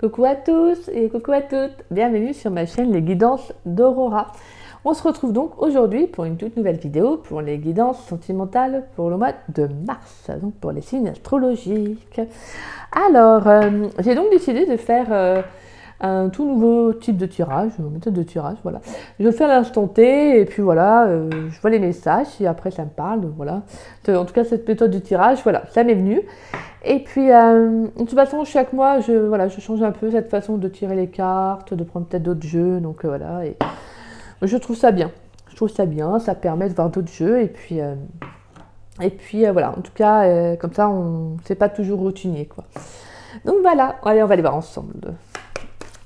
Coucou à tous et coucou à toutes, bienvenue sur ma chaîne Les Guidances d'Aurora. On se retrouve donc aujourd'hui pour une toute nouvelle vidéo pour les guidances sentimentales pour le mois de mars, donc pour les signes astrologiques. Alors, j'ai donc décidé de faire un tout nouveau type de tirage, une méthode de tirage, voilà. Je le fais à l'instant T et puis voilà, je vois les messages et après ça me parle, voilà. En tout cas, cette méthode de tirage, voilà, ça m'est venu. Et puis, de toute façon, chaque mois, je change un peu cette façon de tirer les cartes, de prendre peut-être d'autres jeux, donc voilà. Et je trouve ça bien. Je trouve ça bien, ça permet de voir d'autres jeux et puis voilà. En tout cas, comme ça, on ne s'est pas toujours routinier, quoi. Donc voilà, allez, on va aller voir ensemble.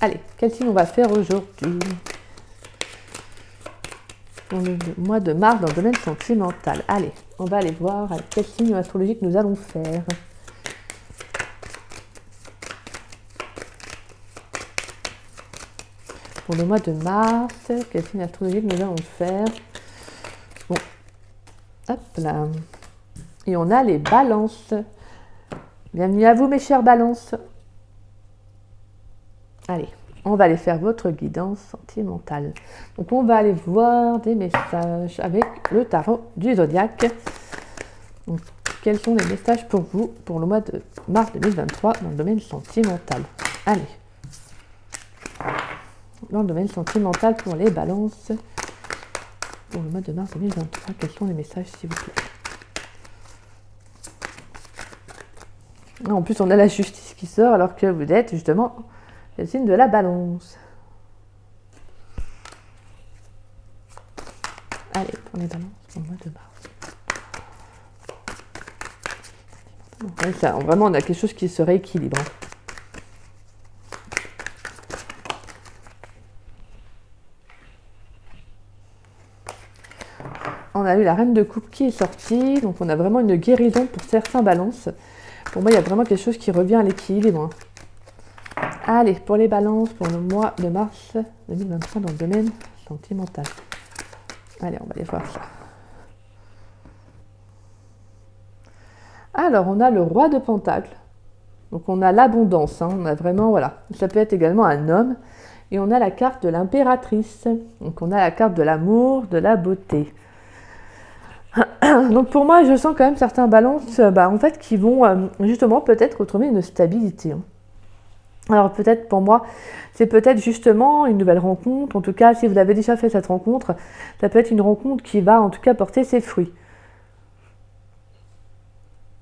Allez, quel signe on va faire aujourd'hui pour le mois de mars dans le domaine sentimental? Allez, on va aller voir quel signe astrologique nous allons faire. Pour le mois de mars, quel signe astrologique nous allons faire? Bon, hop là. Et on a les balances. Bienvenue à vous mes chers balances. Allez, on va aller faire votre guidance sentimentale. Donc on va aller voir des messages avec le tarot du zodiaque. Donc, quels sont les messages pour vous pour le mois de mars 2023 dans le domaine sentimental? Allez. Dans le domaine sentimental pour les balances pour le mois de mars 2023, quels sont les messages s'il vous plaît? En plus on a la justice qui sort alors que vous êtes justement le signe de la balance. Allez, pour les balances pour le mois de mars. Ouais, ça, vraiment on a quelque chose qui se rééquilibre. On a eu la reine de coupe qui est sortie, donc on a vraiment une guérison pour certains balances. Pour moi, il y a vraiment quelque chose qui revient à l'équilibre. Allez, pour les balances, pour le mois de mars 2023 dans le domaine sentimental. Allez, on va aller voir ça. Alors, on a le roi de Pentacles. Donc, on a l'abondance. On a vraiment, voilà. Ça peut être également un homme. Et on a la carte de l'impératrice. Donc, on a la carte de l'amour, de la beauté. Donc pour moi, je sens quand même certains balances en fait, qui vont justement peut-être retrouver une stabilité. Alors peut-être pour moi, c'est peut-être justement une nouvelle rencontre. En tout cas, si vous avez déjà fait cette rencontre, ça peut être une rencontre qui va en tout cas porter ses fruits.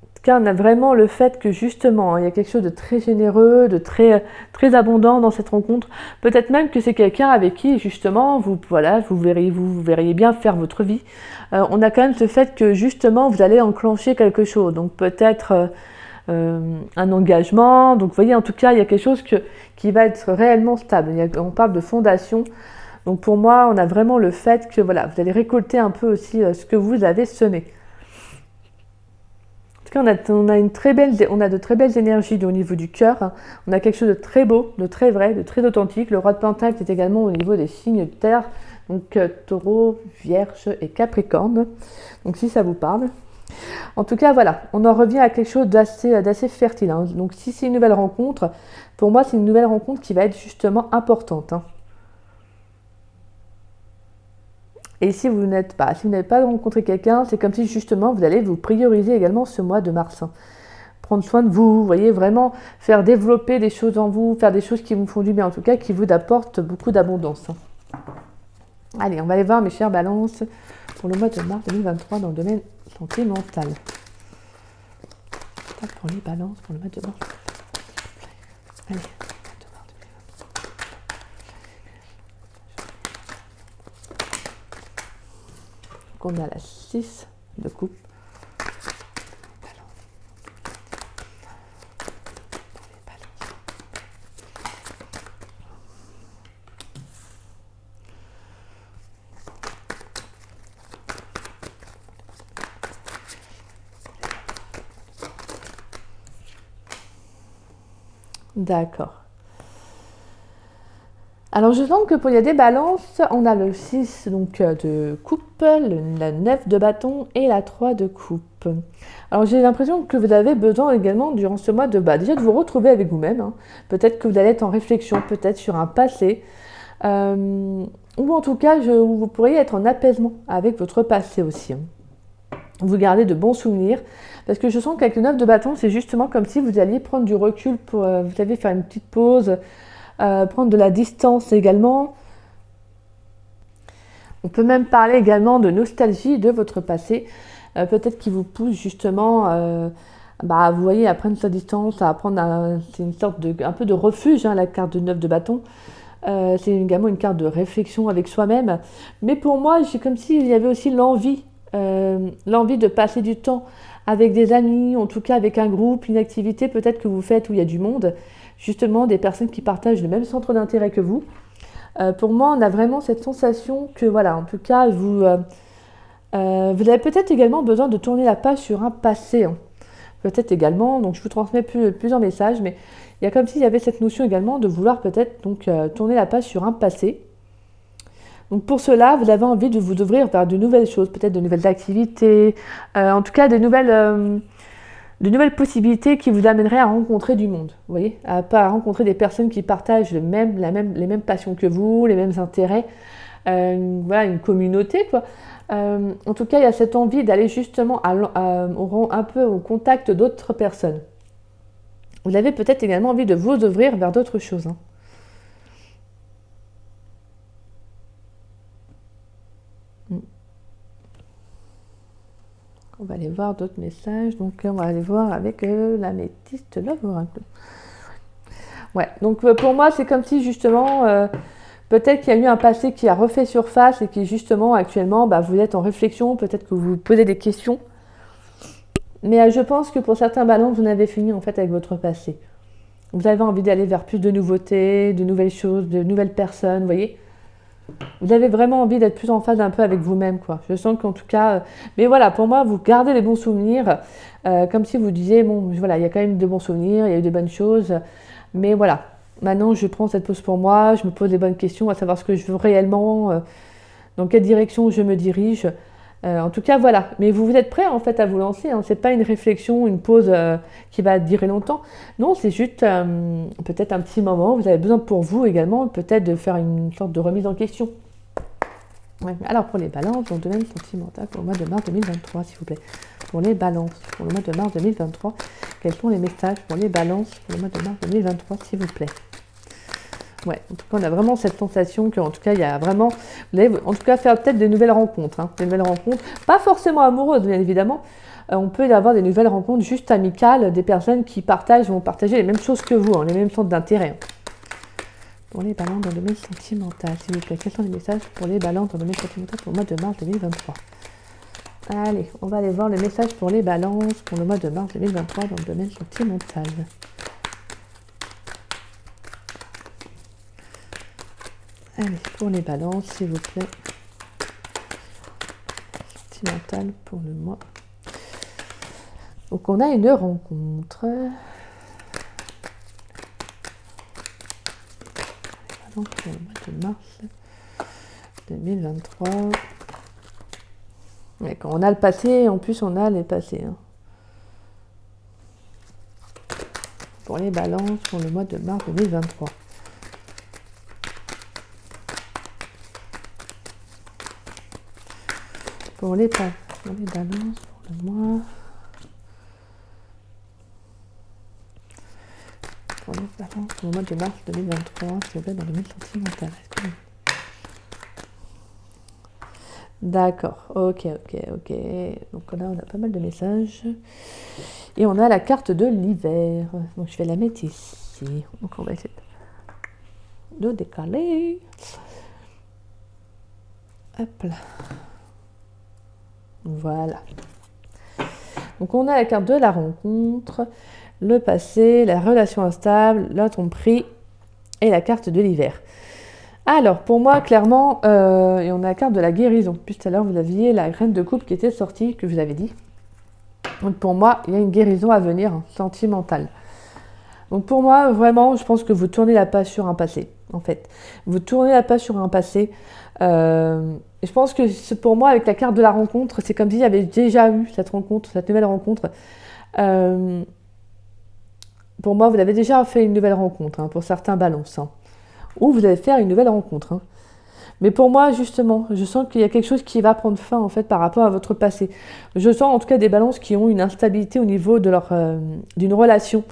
En tout cas, on a vraiment le fait que justement, il y a quelque chose de très généreux, de très, très abondant dans cette rencontre. Peut-être même que c'est quelqu'un avec qui justement, vous verriez bien faire votre vie. On a quand même ce fait que justement, vous allez enclencher quelque chose. Donc peut-être un engagement. Donc vous voyez, en tout cas, il y a quelque chose qui va être réellement stable. On parle de fondation. Donc pour moi, on a vraiment le fait que voilà, vous allez récolter un peu aussi ce que vous avez semé. On a de très belles énergies au niveau du cœur. On a quelque chose de très beau, de très vrai, de très authentique. Le roi de Pentacle est également au niveau des signes de terre, donc Taureau, Vierge et Capricorne. Donc si ça vous parle. En tout cas, voilà, on en revient à quelque chose d'assez fertile. Donc si c'est une nouvelle rencontre, pour moi c'est une nouvelle rencontre qui va être justement importante. Et si vous n'avez pas rencontré quelqu'un, c'est comme si justement vous allez vous prioriser également ce mois de mars. Prendre soin de vous, voyez, vraiment faire développer des choses en vous, faire des choses qui vous font du bien, en tout cas qui vous apportent beaucoup d'abondance. Allez, on va aller voir mes chères balances pour le mois de mars 2023 dans le domaine sentimental. Pour les balances pour le mois de mars. Allez. On a la 6 de coupe. D'accord. Alors je sens que pour il y a des balances, on a le 6 donc, de coupe, la 9 de bâton et la 3 de coupe. Alors j'ai l'impression que vous avez besoin également durant ce mois déjà de vous retrouver avec vous-même. Hein. Peut-être que vous allez être en réflexion, peut-être sur un passé. Ou en tout cas, vous pourriez être en apaisement avec votre passé aussi. Hein. Vous gardez de bons souvenirs. Parce que je sens qu'avec le 9 de bâton, c'est justement comme si vous alliez prendre du recul pour, vous savez, faire une petite pause. Prendre de la distance également. On peut même parler également de nostalgie de votre passé, peut-être qui vous pousse justement, vous voyez, à prendre sa distance, à prendre c'est une sorte de, un peu de refuge, hein, la carte de 9 de bâton. C'est également une carte de réflexion avec soi-même. Mais pour moi, c'est comme s'il y avait aussi l'envie de passer du temps avec des amis, en tout cas avec un groupe, une activité peut-être que vous faites où il y a du monde. Justement des personnes qui partagent le même centre d'intérêt que vous. Pour moi, on a vraiment cette sensation que, voilà, en tout cas, vous avez peut-être également besoin de tourner la page sur un passé. Hein. Peut-être également, donc je vous transmets plusieurs messages, mais il y a comme s'il y avait cette notion également de vouloir peut-être donc tourner la page sur un passé. Donc pour cela, vous avez envie de vous ouvrir vers de nouvelles choses, peut-être de nouvelles activités, en tout cas de nouvelles possibilités qui vous amèneraient à rencontrer du monde, vous voyez, à rencontrer des personnes qui partagent les mêmes passions que vous, les mêmes intérêts, voilà, une communauté, quoi. En tout cas, il y a cette envie d'aller justement un peu au contact d'autres personnes. Vous avez peut-être également envie de vous ouvrir vers d'autres choses. Hein. On va aller voir d'autres messages. Donc, on va aller voir avec l'améthyste Love Oracle. Ouais, donc pour moi, c'est comme si justement, peut-être qu'il y a eu un passé qui a refait surface et qui justement, actuellement, vous êtes en réflexion. Peut-être que vous vous posez des questions. Mais je pense que pour certains balances, vous en avez fini en fait avec votre passé. Vous avez envie d'aller vers plus de nouveautés, de nouvelles choses, de nouvelles personnes, vous voyez. Vous avez vraiment envie d'être plus en phase un peu avec vous-même, quoi. Je sens qu'en tout cas... mais voilà, pour moi, vous gardez les bons souvenirs, comme si vous disiez, bon, voilà, il y a quand même de bons souvenirs, il y a eu de bonnes choses, mais voilà, maintenant, je prends cette pause pour moi, je me pose les bonnes questions, à savoir ce que je veux réellement, dans quelle direction je me dirige. En tout cas, voilà. Mais vous êtes prêt en fait à vous lancer. Hein. C'est pas une réflexion, une pause qui va durer longtemps. Non, c'est juste peut-être un petit moment. Vous avez besoin pour vous également, peut-être de faire une sorte de remise en question. Ouais. Alors pour les balances, donc domaine sentimental pour le mois de mars 2023, s'il vous plaît. Pour les balances, pour le mois de mars 2023, quels sont les messages pour les balances pour le mois de mars 2023, s'il vous plaît. Ouais, en tout cas, on a vraiment cette sensation qu'en tout cas, il y a vraiment... Vous allez en tout cas faire peut-être des nouvelles rencontres. Hein, des nouvelles rencontres, pas forcément amoureuses, bien évidemment. On peut y avoir des nouvelles rencontres juste amicales, des personnes qui vont partager les mêmes choses que vous, hein, les mêmes centres d'intérêt. Pour les balances dans le domaine sentimental, s'il vous plaît, quels sont les messages pour les balances dans le domaine sentimental pour le mois de mars 2023 ? Allez, on va aller voir le message pour les balances pour le mois de mars 2023 dans le domaine sentimental. Allez, pour les balances, s'il vous plaît. Sentimental pour le mois. Donc, on a une rencontre. Pour le mois de mars 2023. Et quand on a le passé, en plus, on a les passés. Hein. Pour les balances, pour le mois de mars 2023. Pour les balances, pour le mois. Pour les balances, pour le mois de mars 2023, s'il vous plaît, dans le domaine sentimental. D'accord, ok. Donc là, on a pas mal de messages. Et on a la carte de l'hiver. Donc je vais la mettre ici. Donc on va essayer de décaler. Hop là. Voilà. Donc on a la carte de la rencontre, le passé, la relation instable, la tromperie et la carte de l'hiver. Alors pour moi clairement, et on a la carte de la guérison. Puis tout à l'heure vous aviez la graine de coupe qui était sortie, que je vous avais dit. Donc pour moi il y a une guérison à venir, sentimentale. Donc pour moi, vraiment, je pense que vous tournez la page sur un passé, en fait. Vous tournez la page sur un passé. Et je pense que pour moi, avec la carte de la rencontre, c'est comme s'il y avait déjà eu cette rencontre, cette nouvelle rencontre. Euh, pour moi, vous avez déjà fait une nouvelle rencontre, hein, pour certains balances. Hein. Ou vous allez faire une nouvelle rencontre. Hein. Mais pour moi, justement, je sens qu'il y a quelque chose qui va prendre fin, en fait, par rapport à votre passé. Je sens en tout cas des balances qui ont une instabilité au niveau de d'une relation,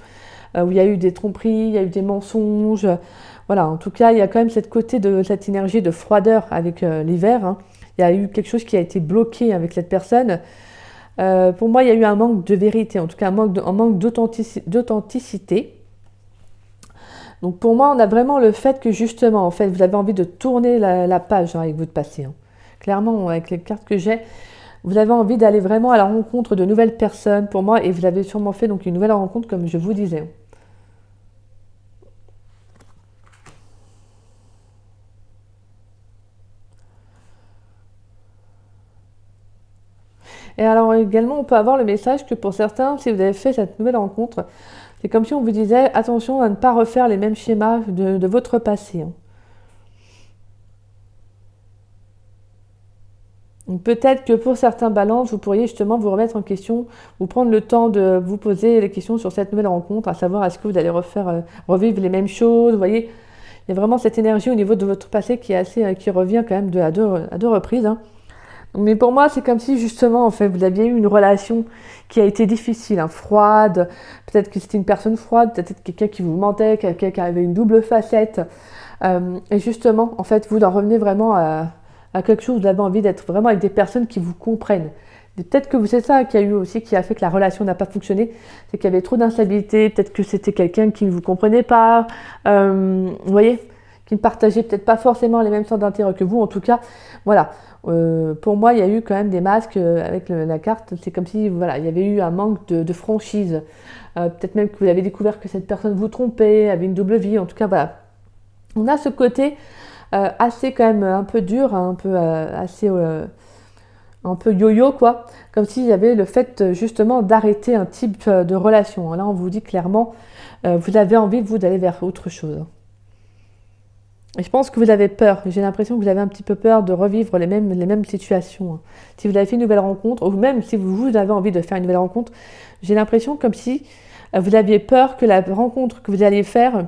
où il y a eu des tromperies, il y a eu des mensonges. Voilà, en tout cas, il y a quand même cette côté de cette énergie de froideur avec l'hiver. Hein. Il y a eu quelque chose qui a été bloqué avec cette personne. Pour moi, il y a eu un manque de vérité, en tout cas un manque d'authenticité. Donc pour moi, on a vraiment le fait que justement, en fait, vous avez envie de tourner la page hein, avec votre passé. Hein. Clairement, avec les cartes que j'ai, vous avez envie d'aller vraiment à la rencontre de nouvelles personnes pour moi, et vous avez sûrement fait donc une nouvelle rencontre comme je vous disais. Et alors également, on peut avoir le message que pour certains, si vous avez fait cette nouvelle rencontre, c'est comme si on vous disait attention à ne pas refaire les mêmes schémas de votre passé. Hein. Peut-être que pour certains balances, vous pourriez justement vous remettre en question, vous prendre le temps de vous poser les questions sur cette nouvelle rencontre, à savoir est-ce que vous allez revivre les mêmes choses, vous voyez. Il y a vraiment cette énergie au niveau de votre passé qui est qui revient quand même à deux reprises. Hein. Mais pour moi, c'est comme si justement, en fait, vous aviez eu une relation qui a été difficile, hein, froide. Peut-être que c'était une personne froide, peut-être quelqu'un qui vous mentait, quelqu'un qui avait une double facette. Et justement, en fait, vous en revenez vraiment à quelque chose, vous avez envie d'être vraiment avec des personnes qui vous comprennent. Peut-être que c'est ça qui a eu aussi, qui a fait que la relation n'a pas fonctionné, c'est qu'il y avait trop d'instabilité, peut-être que c'était quelqu'un qui ne vous comprenait pas, vous voyez, qui ne partageait peut-être pas forcément les mêmes centres d'intérêt que vous, en tout cas, voilà. Pour moi, il y a eu quand même des masques avec la carte, c'est comme si, voilà, il y avait eu un manque de franchise, peut-être même que vous avez découvert que cette personne vous trompait, avait une double vie, en tout cas, voilà. On a ce côté assez quand même un peu dur, un peu assez... un peu yo-yo quoi, comme s'il y avait le fait justement d'arrêter un type de relation. Là on vous dit clairement, vous avez envie vous d'aller vers autre chose. Et je pense que vous avez peur, j'ai l'impression que vous avez un petit peu peur de revivre les mêmes situations. Si vous avez fait une nouvelle rencontre, ou même si vous avez envie de faire une nouvelle rencontre, j'ai l'impression comme si vous aviez peur que la rencontre que vous alliez faire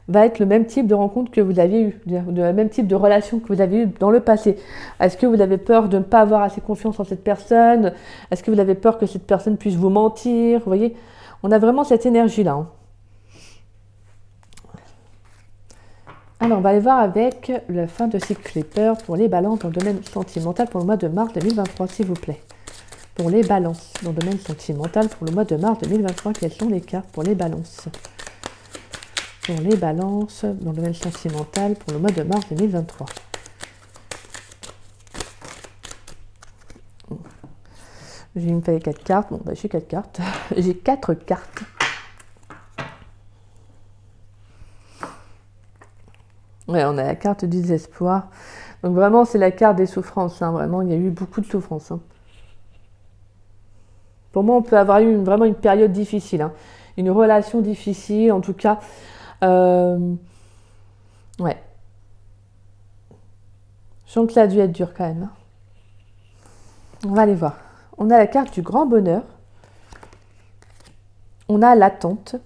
va être le même type de rencontre que vous aviez eu, le même type de relation que vous avez eu dans le passé. Est-ce que vous avez peur de ne pas avoir assez confiance en cette personne? Est-ce que vous avez peur que cette personne puisse vous mentir? Vous voyez, on a vraiment cette énergie-là. Hein. Alors, on va aller voir avec la fin de cycle Flipper pour les balances dans le domaine sentimental pour le mois de mars 2023, s'il vous plaît. Pour les balances dans le domaine sentimental pour le mois de mars 2023, quelles sont les cartes pour les balances? Pour les balances dans le domaine sentimental pour le mois de mars 2023. Il me fallait 4 cartes. Bon, bah, j'ai 4 cartes. J'ai 4 cartes. Ouais, on a la carte du désespoir. Donc vraiment, c'est la carte des souffrances. Hein. Vraiment, il y a eu beaucoup de souffrances. Hein. Pour moi, on peut avoir eu vraiment une période difficile. Hein. Une relation difficile, en tout cas. Ouais. Je sens que ça a dû être dur quand même. On va aller voir. On a la carte du grand bonheur. On a l'attente.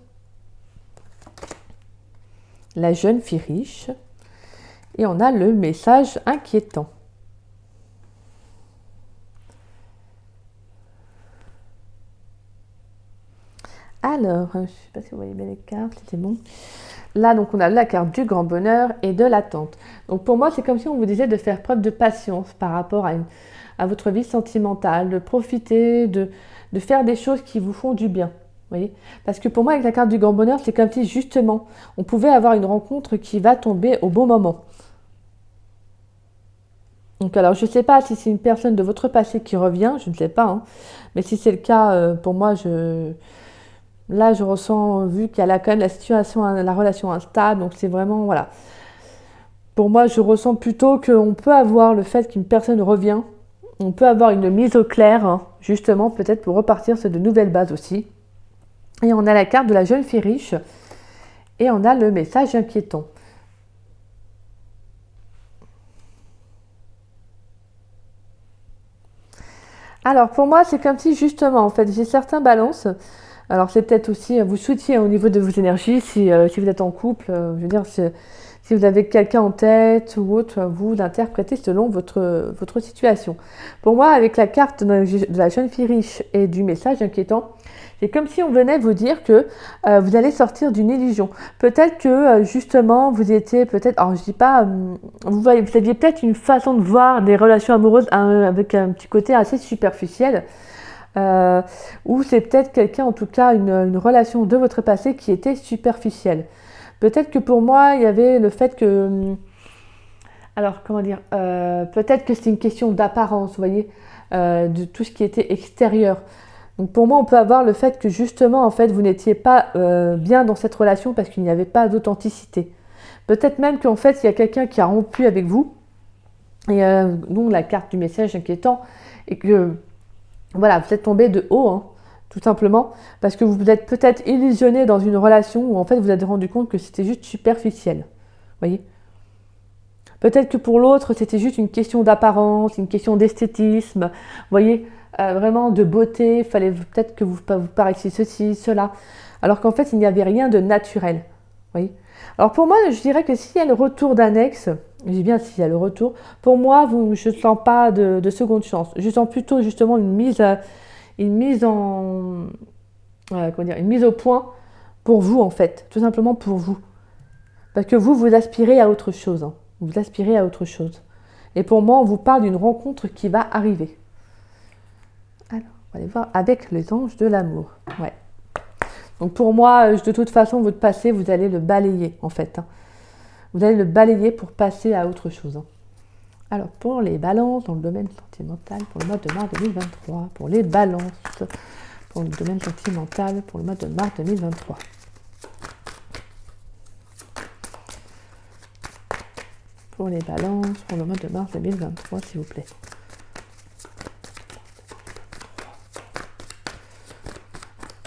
La jeune fille riche. Et on a le message inquiétant. Alors, je ne sais pas si vous voyez bien les cartes, c'était bon. Là, donc, on a la carte du grand bonheur et de l'attente. Donc, pour moi, c'est comme si on vous disait de faire preuve de patience par rapport à votre vie sentimentale, de profiter, de faire des choses qui vous font du bien. Vous voyez? Parce que pour moi, avec la carte du grand bonheur, c'est comme si, justement, on pouvait avoir une rencontre qui va tomber au bon moment. Donc, alors, je ne sais pas si c'est une personne de votre passé qui revient, je ne sais pas. Hein. Mais si c'est le cas, pour moi, là, je ressens, vu qu'il y a quand même la situation, la relation instable, donc c'est vraiment, voilà. Pour moi, je ressens plutôt qu'on peut avoir le fait qu'une personne revient, on peut avoir une mise au clair, hein, justement, peut-être pour repartir sur de nouvelles bases aussi. Et on a la carte de la jeune fille riche. Et on a le message inquiétant. Alors pour moi, c'est comme si justement, en fait, j'ai certains balances. Alors c'est peut-être aussi vous souhaitiez au niveau de vos énergies, si vous êtes en couple, je veux dire, si vous avez quelqu'un en tête ou autre, vous l'interprétez selon votre situation. Pour moi, avec la carte de la jeune fille riche et du message inquiétant, c'est comme si on venait vous dire que vous allez sortir d'une illusion. Peut-être que justement, vous étiez peut-être, alors je dis pas, vous aviez peut-être une façon de voir des relations amoureuses avec un petit côté assez superficiel. Ou c'est peut-être quelqu'un, en tout cas une relation de votre passé qui était superficielle. Peut-être que pour moi, il y avait le fait que... Alors, comment dire peut-être que c'est une question d'apparence, vous voyez, de tout ce qui était extérieur. Donc pour moi, on peut avoir le fait que justement, en fait, vous n'étiez pas bien dans cette relation parce qu'il n'y avait pas d'authenticité. Peut-être même qu'en fait, il y a quelqu'un qui a rompu avec vous, et donc la carte du message inquiétant, et que voilà, vous êtes tombé de haut, hein, tout simplement, parce que vous vous êtes peut-être illusionné dans une relation où en fait vous vous êtes rendu compte que c'était juste superficiel. Voyez ? Peut-être que pour l'autre, c'était juste une question d'apparence, une question d'esthétisme, vous voyez, vraiment de beauté, il fallait peut-être que vous paraissiez ceci, cela, alors qu'en fait il n'y avait rien de naturel. Voyez ? Alors pour moi, je dirais que s'il y a le retour d'un ex, je dis bien s'il y a le retour, pour moi, je ne sens pas de seconde chance. Je sens plutôt justement une mise au point pour vous en fait, tout simplement pour vous. Parce que vous aspirez à autre chose. Hein. Vous aspirez à autre chose. Et pour moi, on vous parle d'une rencontre qui va arriver. Alors, on va aller voir avec les anges de l'amour. Ouais. Donc pour moi, de toute façon, votre passé, vous allez le balayer en fait. Hein. Vous allez le balayer pour passer à autre chose. Hein. Alors pour les balances dans le domaine sentimental, pour le mois de mars 2023, pour les balances pour le domaine sentimental, pour le mois de mars 2023. Pour les balances, pour le mois de mars 2023, s'il vous plaît.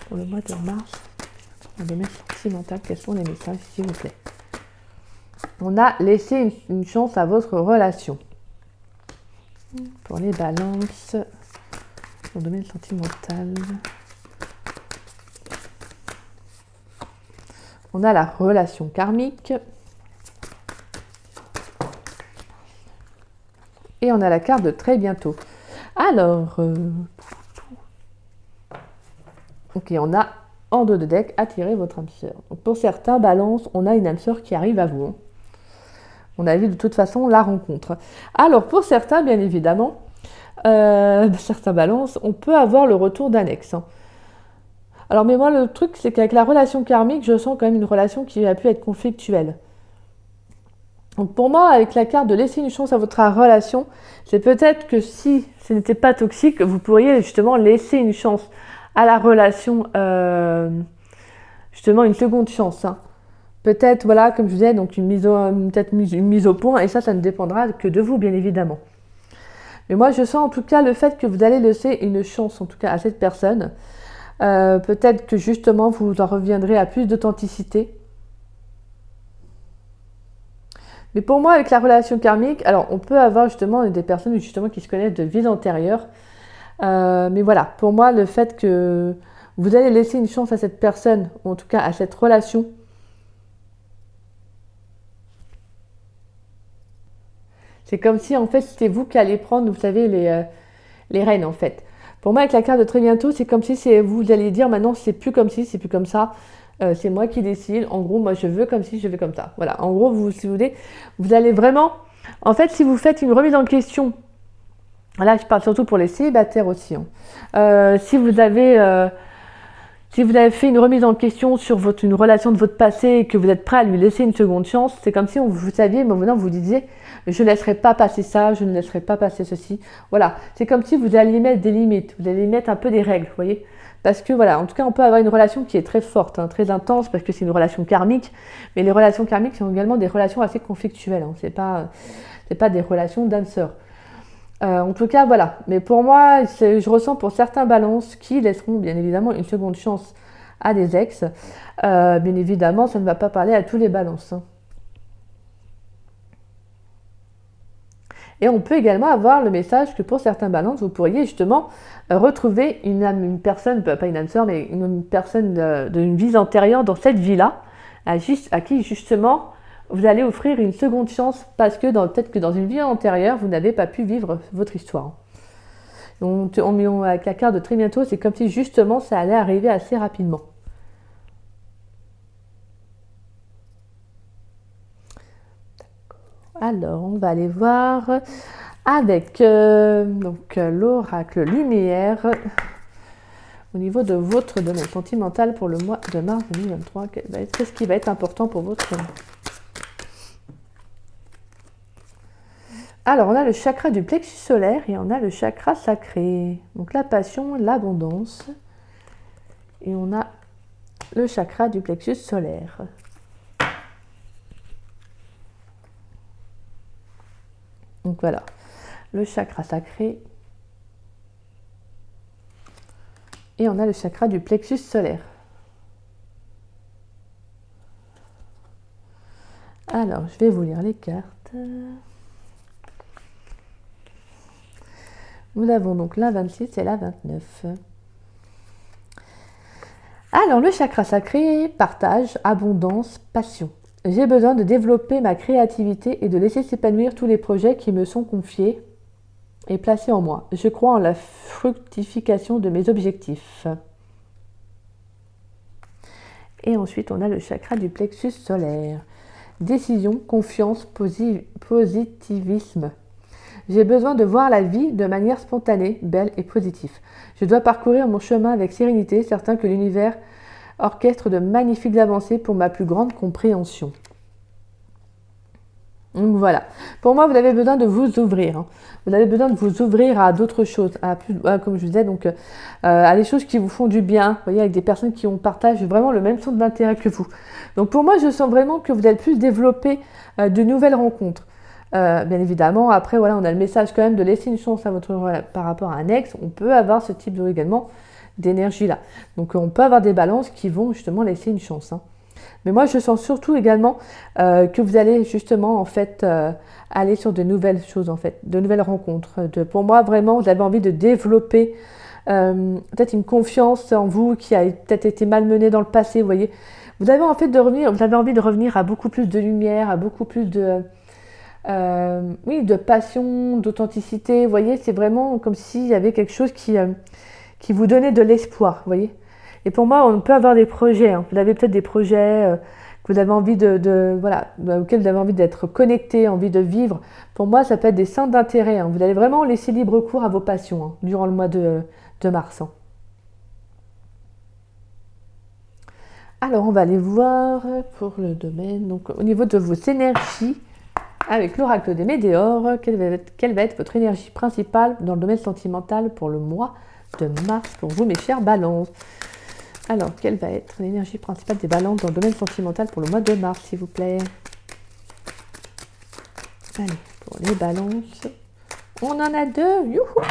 Pour le mois de mars, dans le domaine sentimental, quels sont les messages, s'il vous plaît? On a laissé une chance à votre relation. Pour les balances, dans le domaine sentimental, on a la relation karmique. Et on a la carte de très bientôt. Alors, ok, on a en dos de deck attirer votre âme sœur. Donc pour certains, balance, on a une âme sœur qui arrive à vous. Hein. On a vu de toute façon la rencontre. Alors pour certains, bien évidemment, certains balances, on peut avoir le retour d'un ex. Hein. Alors mais moi le truc c'est qu'avec la relation karmique, je sens quand même une relation qui a pu être conflictuelle. Donc pour moi, avec la carte de laisser une chance à votre relation, c'est peut-être que si ce n'était pas toxique, vous pourriez justement laisser une chance à la relation, justement une seconde chance. Hein. Peut-être, voilà, comme je disais, donc une mise au point, et ça ne dépendra que de vous, bien évidemment. Mais moi, je sens en tout cas le fait que vous allez laisser une chance, en tout cas, à cette personne. Peut-être que justement, vous en reviendrez à plus d'authenticité. Mais pour moi, avec la relation karmique, alors on peut avoir justement des personnes justement qui se connaissent de vies antérieures. Mais voilà, pour moi, le fait que vous allez laisser une chance à cette personne, ou en tout cas à cette relation, c'est comme si en fait c'était vous qui allez prendre, vous savez, les rênes en fait. Pour moi, avec la carte de très bientôt, c'est comme si vous alliez dire maintenant c'est plus comme ci, c'est plus comme ça. C'est moi qui décide. En gros, moi, je veux comme ci, je veux comme ça. Voilà. En gros, si vous voulez, vous allez vraiment... En fait, si vous faites une remise en question, là, je parle surtout pour les célibataires aussi. Hein. Si vous avez fait une remise en question sur une relation de votre passé et que vous êtes prêt à lui laisser une seconde chance, c'est comme si vous saviez, mais maintenant vous disiez, je ne laisserai pas passer ça, je ne laisserai pas passer ceci. Voilà. C'est comme si vous alliez mettre des limites, vous alliez mettre un peu des règles, vous voyez. Parce que voilà, en tout cas, on peut avoir une relation qui est très forte, hein, très intense, parce que c'est une relation karmique. Mais les relations karmiques sont également des relations assez conflictuelles. Hein, c'est pas des relations d'âme sœur. En tout cas, voilà. Mais pour moi, je ressens pour certains balances qui laisseront bien évidemment une seconde chance à des ex. Bien évidemment, ça ne va pas parler à tous les balances. Et on peut également avoir le message que pour certains balances, vous pourriez justement retrouver une personne, pas une âme sœur, mais une personne d'une vie antérieure dans cette vie-là, à qui justement vous allez offrir une seconde chance parce que peut-être que dans une vie antérieure, vous n'avez pas pu vivre votre histoire. Avec la carte de très bientôt, c'est comme si justement ça allait arriver assez rapidement. Alors, on va aller voir avec l'oracle lumière au niveau de votre domaine sentimental pour le mois de mars 2023. Qu'est-ce qui va être important pour votre... Alors, on a le chakra du plexus solaire et on a le chakra sacré. Donc, la passion, l'abondance. Et on a le chakra du plexus solaire. Donc voilà, le chakra sacré. Et on a le chakra du plexus solaire. Alors, je vais vous lire les cartes. Nous avons donc la 26 et la 29. Alors, le chakra sacré, partage, abondance, passion. J'ai besoin de développer ma créativité et de laisser s'épanouir tous les projets qui me sont confiés et placés en moi. Je crois en la fructification de mes objectifs. Et ensuite, on a le chakra du plexus solaire. Décision, confiance, positivisme. J'ai besoin de voir la vie de manière spontanée, belle et positive. Je dois parcourir mon chemin avec sérénité, certain que l'univers orchestre de magnifiques avancées pour ma plus grande compréhension. Donc voilà. Pour moi, vous avez besoin de vous ouvrir. Vous avez besoin de vous ouvrir à d'autres choses, comme je vous disais, donc à des choses qui vous font du bien. Vous voyez, avec des personnes qui partagent vraiment le même centre d'intérêt que vous. Donc pour moi, je sens vraiment que vous allez plus développer de nouvelles rencontres. Bien évidemment, après, voilà, on a le message quand même de laisser une chance à votre par rapport à un ex. On peut avoir ce type également d'énergie-là. Donc on peut avoir des balances qui vont justement laisser une chance. Mais moi, je sens surtout également que vous allez justement en fait aller sur de nouvelles choses, en fait, de nouvelles rencontres. Pour moi, vraiment, vous avez envie de développer peut-être une confiance en vous qui a peut-être été malmenée dans le passé, vous voyez. Vous avez envie de revenir à beaucoup plus de lumière, à beaucoup plus de passion, d'authenticité. Vous voyez, c'est vraiment comme s'il y avait quelque chose qui vous donnait de l'espoir, vous voyez. Et pour moi, on peut avoir des projets. Vous avez peut-être des projets que vous avez envie auxquels vous avez envie d'être connecté, envie de vivre. Pour moi, ça peut être des centres d'intérêt. Vous allez vraiment laisser libre cours à vos passions durant le mois de mars. Alors, on va aller voir pour le domaine. Donc, au niveau de vos énergies, avec l'oracle des météores, quelle va être votre énergie principale dans le domaine sentimental pour le mois de mars pour vous, mes chers balances. Alors, quelle va être l'énergie principale des balances dans le domaine sentimental pour le mois de mars, s'il vous plaît? Allez, pour les balances, on en a deux. Youhou!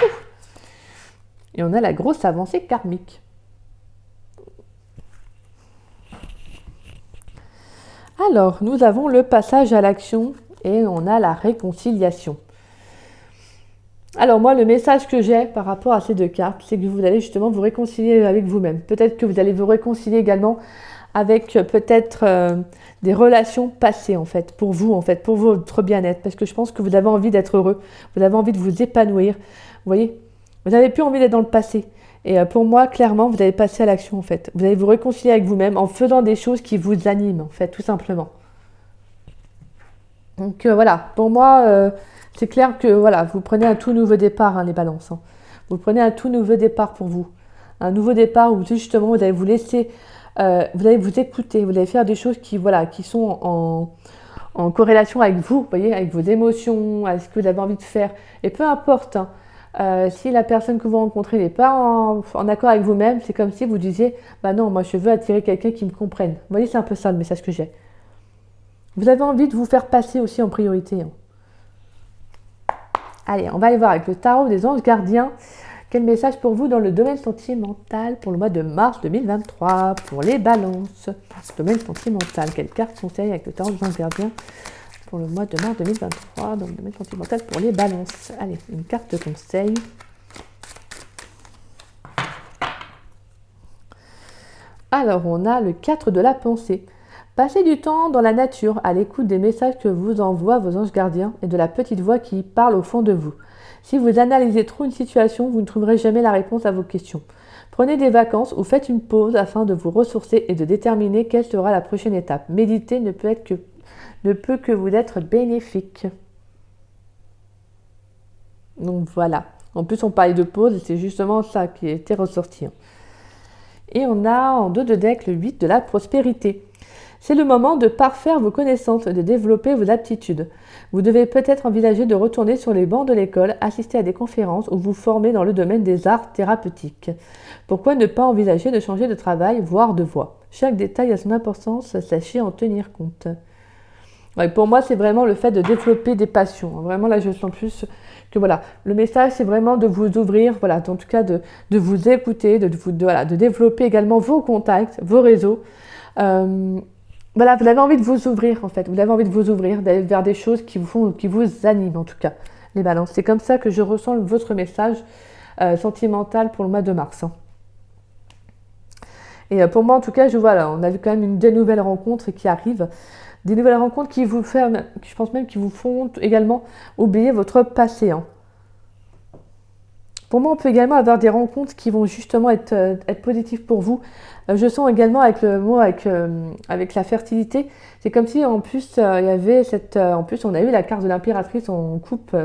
Et on a la grosse avancée karmique. Alors, nous avons le passage à l'action et on a la réconciliation. Alors moi, le message que j'ai par rapport à ces deux cartes, c'est que vous allez justement vous réconcilier avec vous-même. Peut-être que vous allez vous réconcilier également avec peut-être des relations passées en fait, pour votre bien-être. Parce que je pense que vous avez envie d'être heureux, vous avez envie de vous épanouir. Vous voyez, vous n'avez plus envie d'être dans le passé. Et pour moi, clairement, vous allez passer à l'action en fait. Vous allez vous réconcilier avec vous-même en faisant des choses qui vous animent en fait, tout simplement. Donc voilà, pour moi... c'est clair que voilà, vous prenez un tout nouveau départ, les balances. Vous prenez un tout nouveau départ pour vous. Un nouveau départ où justement vous allez vous laisser, vous allez vous écouter, vous allez faire des choses qui sont en corrélation avec vous, voyez, avec vos émotions, avec ce que vous avez envie de faire. Et peu importe, si la personne que vous rencontrez n'est pas en accord avec vous-même, c'est comme si vous disiez, bah non, moi je veux attirer quelqu'un qui me comprenne. Vous voyez, c'est un peu ça le message que j'ai. Vous avez envie de vous faire passer aussi en priorité. Allez, on va aller voir avec le tarot des anges gardiens. Quel message pour vous dans le domaine sentimental pour le mois de mars 2023 pour les balances? Domaine sentimental, quelle carte conseille avec le tarot de gardien pour le mois de mars 2023 dans le domaine sentimental pour les balances? Allez, une carte de conseil. Alors, on a le 4 de la pensée. Passez du temps dans la nature, à l'écoute des messages que vous envoient vos anges gardiens et de la petite voix qui parle au fond de vous. Si vous analysez trop une situation, vous ne trouverez jamais la réponse à vos questions. Prenez des vacances ou faites une pause afin de vous ressourcer et de déterminer quelle sera la prochaine étape. Méditer ne peut que vous être bénéfique. Donc voilà. En plus, on parlait de pause et c'est justement ça qui était ressorti. Et on a en dos de deck le 8 de la prospérité. C'est le moment de parfaire vos connaissances et de développer vos aptitudes. Vous devez peut-être envisager de retourner sur les bancs de l'école, assister à des conférences ou vous former dans le domaine des arts thérapeutiques. Pourquoi ne pas envisager de changer de travail, voire de voie? Chaque détail a son importance, sachez en tenir compte. Ouais, pour moi, c'est vraiment le fait de développer des passions. Vraiment, là, je sens plus que voilà, le message, c'est vraiment de vous ouvrir, voilà, en tout cas de vous écouter, de développer également vos contacts, vos réseaux. Voilà, vous avez envie de vous ouvrir en fait, vous avez envie de vous ouvrir, d'aller vers des choses qui vous animent en tout cas, les balances. C'est comme ça que je ressens votre message sentimental pour le mois de mars. Et pour moi en tout cas, je vois là, on a quand même des nouvelles rencontres qui arrivent, des nouvelles rencontres qui vous font, je pense même qui vous font également oublier votre passé. Pour moi, on peut également avoir des rencontres qui vont justement être positives pour vous. Je sens également avec la fertilité, c'est comme si en plus il y avait en plus on a eu la carte de l'impératrice en coupe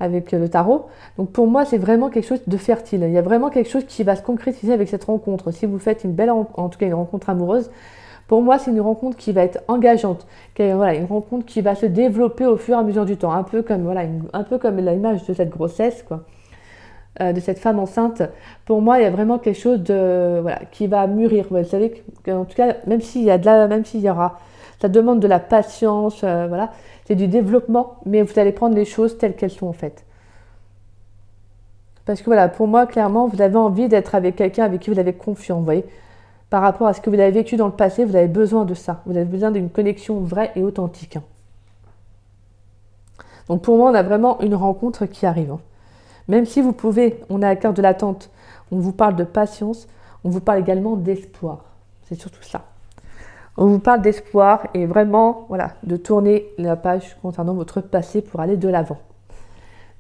avec le tarot. Donc pour moi, c'est vraiment quelque chose de fertile. Il y a vraiment quelque chose qui va se concrétiser avec cette rencontre. Si vous faites en tout cas une rencontre amoureuse, pour moi, c'est une rencontre qui va être engageante, une rencontre qui va se développer au fur et à mesure du temps, un peu comme l'image de cette grossesse, quoi. De cette femme enceinte, pour moi, il y a vraiment quelque chose qui va mûrir. Vous savez qu'en tout cas, même s'il y aura, ça demande de la patience, c'est du développement, mais vous allez prendre les choses telles qu'elles sont en fait. Parce que voilà, pour moi, clairement, vous avez envie d'être avec quelqu'un avec qui vous avez confiance, vous voyez. Par rapport à ce que vous avez vécu dans le passé, vous avez besoin de ça. Vous avez besoin d'une connexion vraie et authentique. Donc pour moi, on a vraiment une rencontre qui arrive. Même si vous pouvez, on a la carte de l'attente, on vous parle de patience, on vous parle également d'espoir. C'est surtout ça. On vous parle d'espoir et vraiment, de tourner la page concernant votre passé pour aller de l'avant.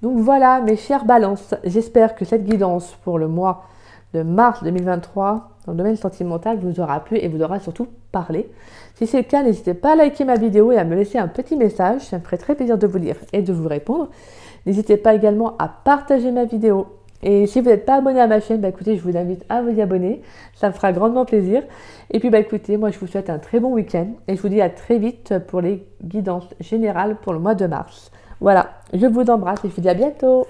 Donc voilà, mes chères balances, j'espère que cette guidance pour le mois de mars 2023 dans le domaine sentimental vous aura plu et vous aura surtout parlé. Si c'est le cas, n'hésitez pas à liker ma vidéo et à me laisser un petit message, ça me ferait très plaisir de vous lire et de vous répondre. N'hésitez pas également à partager ma vidéo. Et si vous n'êtes pas abonné à ma chaîne, écoutez, je vous invite à vous y abonner. Ça me fera grandement plaisir. Et puis écoutez, moi je vous souhaite un très bon week-end. Et je vous dis à très vite pour les guidances générales pour le mois de mars. Voilà, je vous embrasse et je vous dis à bientôt.